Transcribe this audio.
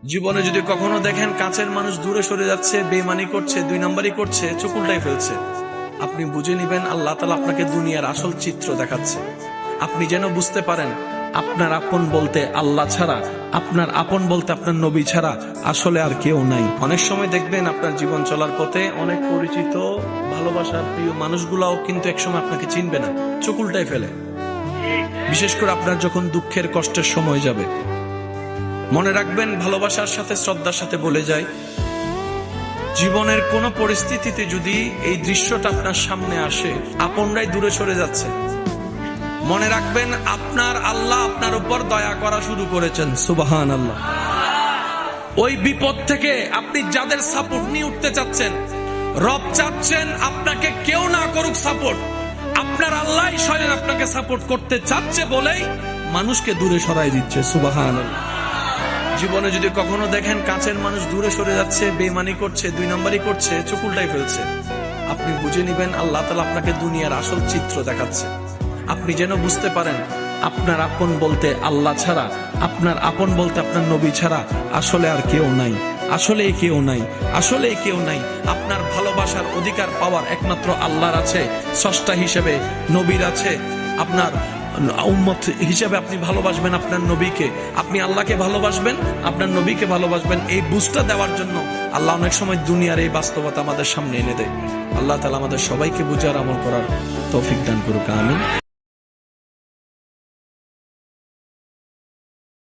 জীবনে যদি কখনো দেখেন কাছের মানুষ দূরে সরে যাচ্ছে, বেঈমানি করছে, দুই নম্বরই করছে, চোখ উল্টাই ফেলছে, আপনি বুঝে নিবেন আল্লাহ তাআলা আপনাকে দুনিয়ার আসল চিত্র দেখাচ্ছে। আপনি যেন বুঝতে পারেন আপনার আপন বলতে আল্লাহ ছাড়া, আপনার আপন বলতে আপনার নবী ছাড়া আসলে আর কেউ নাই। অনেক সময় দেখবেন আপনার জীবন চলার পথে অনেক পরিচিত ভালোবাসার প্রিয় মানুষগুলাও কিন্তু একসময় আপনাকে চিনবে না, চোখ উল্টাই ফেলে। বিশেষ করে আপনার যখন দুঃখের কষ্টের সময় যাবে, মনে রাখবেন ভালোবাসার সাথে শ্রদ্ধার সাথে বলে যায়, জীবনের কোন পরিস্থিতিতে যদি এই দৃশ্যটা আপনার সামনে আসে, আপনরাই দূরে সরে যাচ্ছে, মনে রাখবেন আপনার আল্লাহ আপনার উপর দয়া করা শুরু করেছেন। সুবহানাল্লাহ। ওই বিপদ থেকে আপনি যাদের সাপোর্ট নিয়ে উঠতে চাচ্ছেন, রব চাচ্ছেন আপনাকে কেউ না করুক সাপোর্ট, আপনার আল্লাহ স্বয়ং আপনাকে সাপোর্ট করতে চাচ্ছে বলেই মানুষকে দূরে সরাই দিচ্ছে। সুবহানাল্লাহ। জীবনে যদি কখনো দেখেন কাছের মানুষ দূরে সরে যাচ্ছে, বেঈমানি করছে, দুই নম্বরই করছে, চোখ উল্টাই ফেলছে, আপনি বুঝে নিবেন আল্লাহ তাআলা আপনাকে দুনিয়ার আসল চিত্র দেখাচ্ছে। আপনি যেন বুঝতে পারেন আপনার আপন বলতে আল্লাহ ছাড়া, আপনার আপন বলতে আপনার নবী ছাড়া আসলে আর কেউ নাই, আসলে কেউ নাই, আসলে কেউ নাই। আপনার ভালোবাসার অধিকার পাওয়ার একমাত্র আল্লাহর আছে, স্রষ্টা হিসেবে নবীর আছে। আপনার উম্মত হিসেবে আপনি ভালোবাসবেন আপনার নবীকে, আপনি আল্লাহকে ভালোবাসবেন, আপনার নবীকে ভালোবাসবেন। এই বুঝটা দেওয়ার জন্য আল্লাহ অনেক সময় দুনিয়ার এই বাস্তবতা আমাদের সামনে এনে দেয়। আল্লাহ তাআলা আমাদের সবাইকে বুঝার আমল করার তৌফিক দান করুক। আমিন।